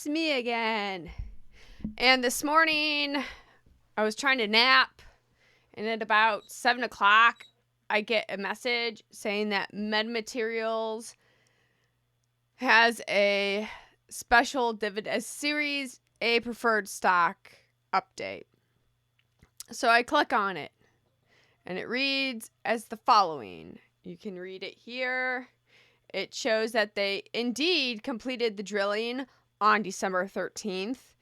it's me again. And this morning, I was trying to nap, and at about 7 o'clock, I get a message saying that Metamaterials has a special dividend, a Series A preferred stock update. So I click on it, and it reads as the following. You can read it here. It shows that they indeed completed the drilling on December 13th,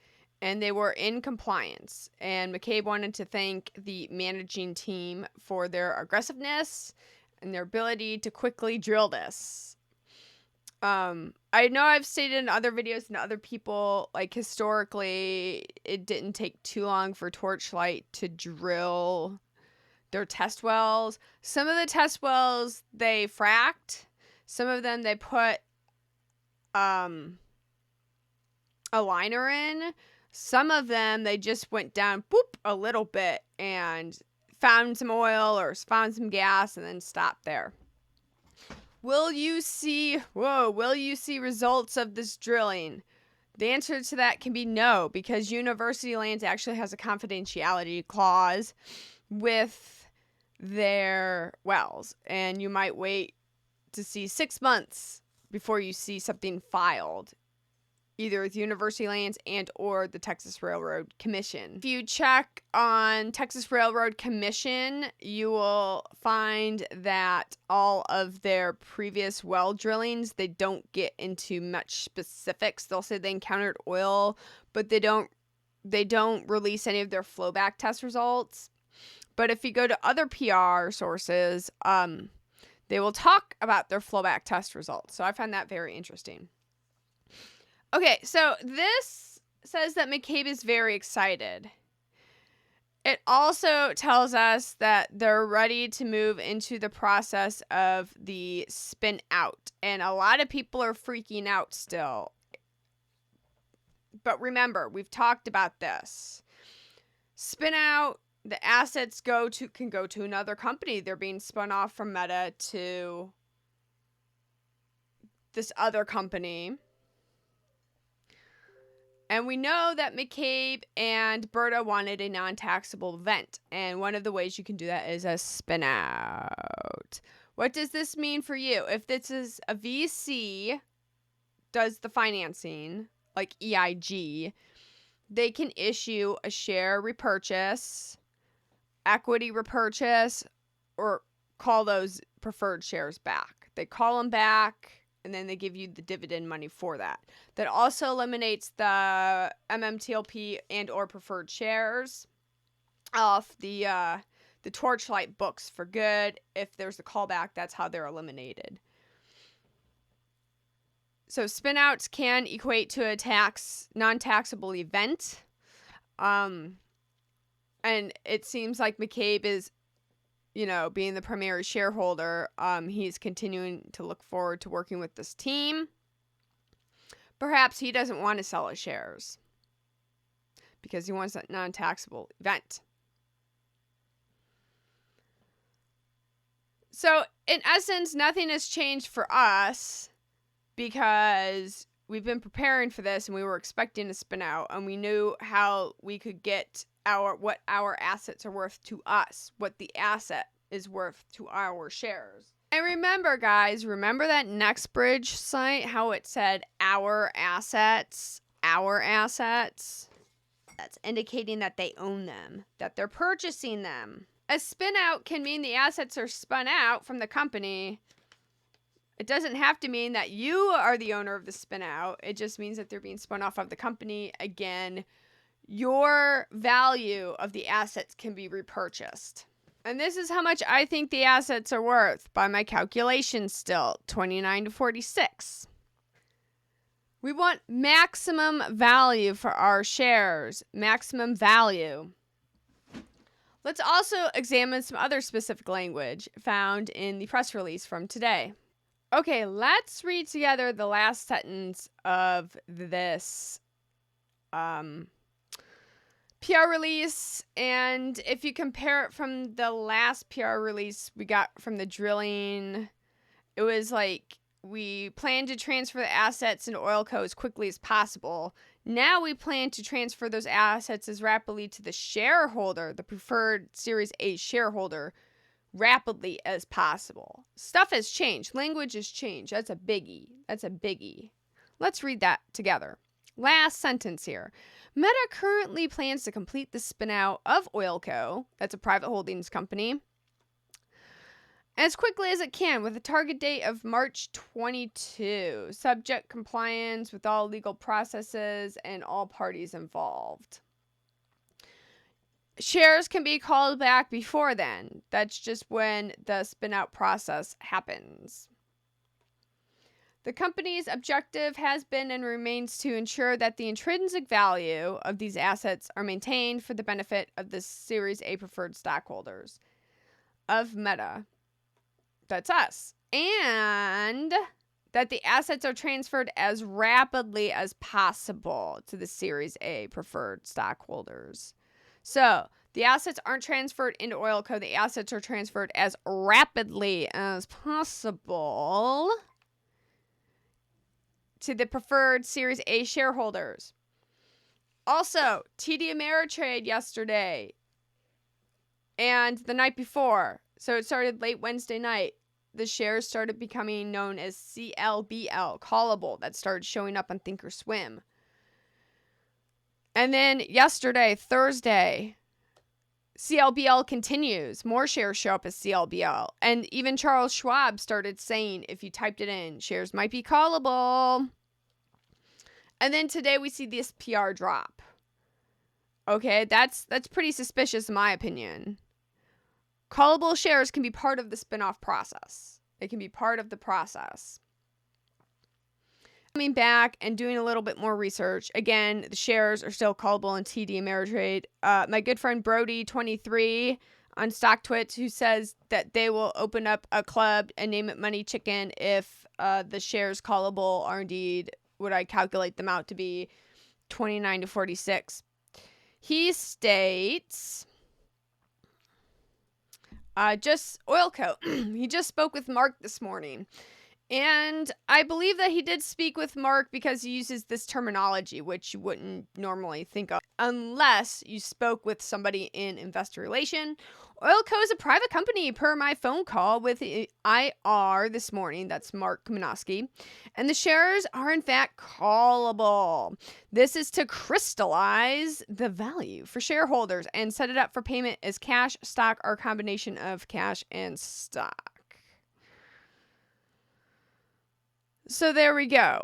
and they were in compliance. And McCabe wanted to thank the managing team for their aggressiveness and their ability to quickly drill this. I know I've stated in other videos and other people, like historically, it didn't take too long for Torchlight to drill their test wells. Some of the test wells they fracked. Some of them they put a liner in. Some of them they just went down a little bit and found some oil or found some gas and then stopped there. Will you see results of this drilling? The answer to that can be no, because University Lands actually has a confidentiality clause with their wells, and you might wait to see 6 months before you see something filed, either with University Lands and or the Texas Railroad Commission. If you check on Texas Railroad Commission, you will find that all of their previous well drillings, they don't get into much specifics. They'll say they encountered oil, but they don't release any of their flowback test results. But if you go to other PR sources, they will talk about their flowback test results. So I find that very interesting. Okay, so this says that McCabe is very excited. It also tells us that they're ready to move into the process of the spin out. And a lot of people are freaking out still. But remember, we've talked about this. Spin out, the assets can go to another company. They're being spun off from Meta to this other company. And we know that McCabe and Berta wanted a non-taxable event. And one of the ways you can do that is a spin out. What does this mean for you? If this is a VC does the financing, like EIG, they can issue a share repurchase, equity repurchase, or call those preferred shares back. They call them back, and then they give you the dividend money for that. That also eliminates the MMTLP and or preferred shares off the Torchlight books for good. If there's a callback, that's how they're eliminated. So spinouts can equate to a non-taxable event. And it seems like McCabe is, being the primary shareholder, he's continuing to look forward to working with this team. Perhaps he doesn't want to sell his shares because he wants a non-taxable event. So, in essence, nothing has changed for us because we've been preparing for this and we were expecting to spin out, and we knew how we could get what our assets are worth to us, what the asset is worth to our shares. And remember, guys, remember that NextBridge site, how it said our assets? That's indicating that they own them, that they're purchasing them. A spin out can mean the assets are spun out from the company. It doesn't have to mean that you are the owner of the spin out. It just means that they're being spun off of the company. Again, your value of the assets can be repurchased. And this is how much I think the assets are worth by my calculations still, 29 to 46. We want maximum value for our shares, maximum value. Let's also examine some other specific language found in the press release from today. Okay, let's read together the last sentence of this PR release, and if you compare it from the last PR release we got from the drilling, it was like we plan to transfer the assets into Oilco as quickly as possible. Now we plan to transfer those assets as rapidly to the shareholder, the preferred Series A shareholder, rapidly as possible. Stuff has changed. Language has changed. That's a biggie. That's a biggie. Let's read that together. Last sentence here. Meta currently plans to complete the spin-out of Oilco, that's a private holdings company, as quickly as it can, with a target date of March 22, subject compliance with all legal processes and all parties involved. Shares can be called back before then. That's just when the spin-out process happens. The company's objective has been and remains to ensure that the intrinsic value of these assets are maintained for the benefit of the Series A preferred stockholders of Meta. That's us. And that the assets are transferred as rapidly as possible to the Series A preferred stockholders. So, the assets aren't transferred into Oilco. The assets are transferred as rapidly as possible to the preferred Series A shareholders. Also, TD Ameritrade yesterday and the night before, so it started late Wednesday night, the shares started becoming known as CLBL, Callable, that started showing up on Thinkorswim. And then yesterday, Thursday, CLBL continues. More shares show up as CLBL. And even Charles Schwab started saying, if you typed it in, shares might be callable. And then today we see this PR drop. Okay, that's pretty suspicious in my opinion. Callable shares can be part of the spinoff process. It can be part of the process. Coming back and doing a little bit more research. Again, the shares are still callable in TD Ameritrade. My good friend Brody23 on StockTwits, who says that they will open up a club and name it Money Chicken if the shares callable are indeed what I calculate them out to be, 29 to 46. He states, just Oilco. He just spoke with Mark this morning. And I believe that he did speak with Mark because he uses this terminology, which you wouldn't normally think of unless you spoke with somebody in investor relation. Oilco is a private company per my phone call with IR this morning. That's Mark Kamenowski. And the shares are in fact callable. This is to crystallize the value for shareholders and set it up for payment as cash, stock, or a combination of cash and stock. So there we go.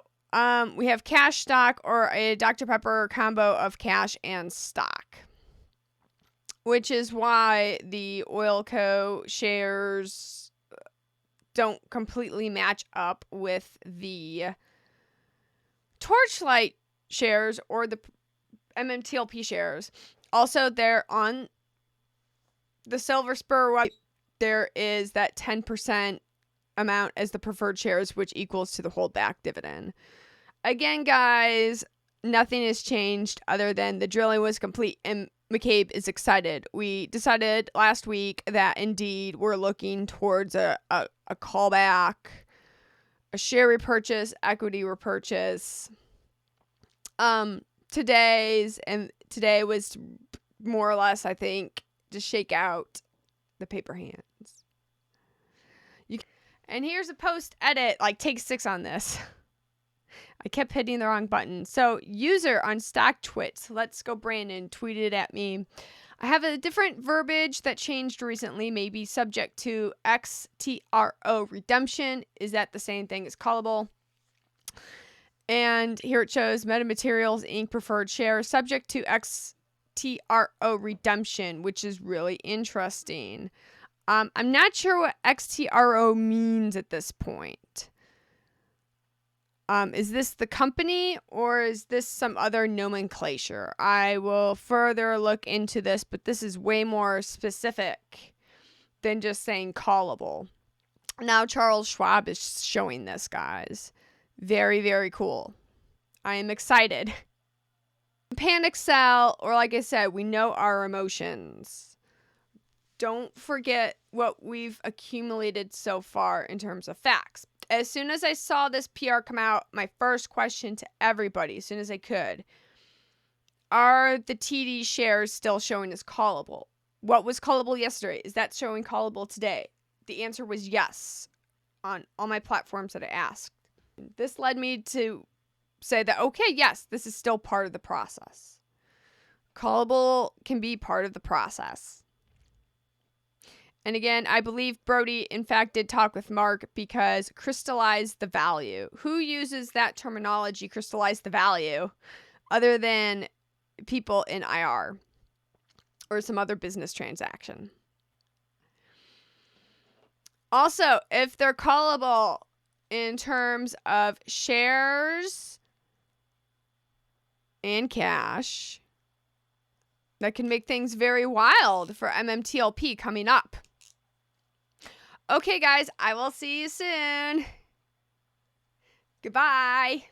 We have cash, stock, or a Dr. Pepper combo of cash and stock, which is why the Oilco shares don't completely match up with the Torchlight shares or the MMTLP shares. Also, they're on the Silver Spur website. There is that 10% amount as the preferred shares, which equals to the holdback dividend. Again, guys, nothing has changed other than the drilling was complete and McCabe is excited. We decided last week that indeed we're looking towards a callback, a share repurchase, equity repurchase. Today was more or less, I think, to shake out the paper hands. And here's a post edit, like take 6 on this. I kept hitting the wrong button. So user on StockTwits, let's go Brandon, tweeted at me. I have a different verbiage that changed recently, maybe subject to XTRO redemption. Is that the same thing as callable? And here it shows Metamaterials Inc. preferred shares subject to XTRO redemption, which is really interesting. I'm not sure what XTRO means at this point. Is this the company or is this some other nomenclature? I will further look into this, but this is way more specific than just saying callable. Now Charles Schwab is showing this, guys. Very, very cool. I am excited. Panic sell, or like I said, we know our emotions. Don't forget what we've accumulated so far in terms of facts. as soon as I saw this PR come out, my first question to everybody, as soon as I could, are the TD shares still showing as callable? What was callable yesterday? Is that showing callable today? The answer was yes on all my platforms that I asked. This led me to say that, okay, yes, this is still part of the process. Callable can be part of the process. And again, I believe Brody, in fact, did talk with Mark because crystallize the value. Who uses that terminology, crystallize the value, other than people in IR or some other business transaction? Also, if they're callable in terms of shares and cash, that can make things very wild for MMTLP coming up. Okay, guys, I will see you soon. Goodbye.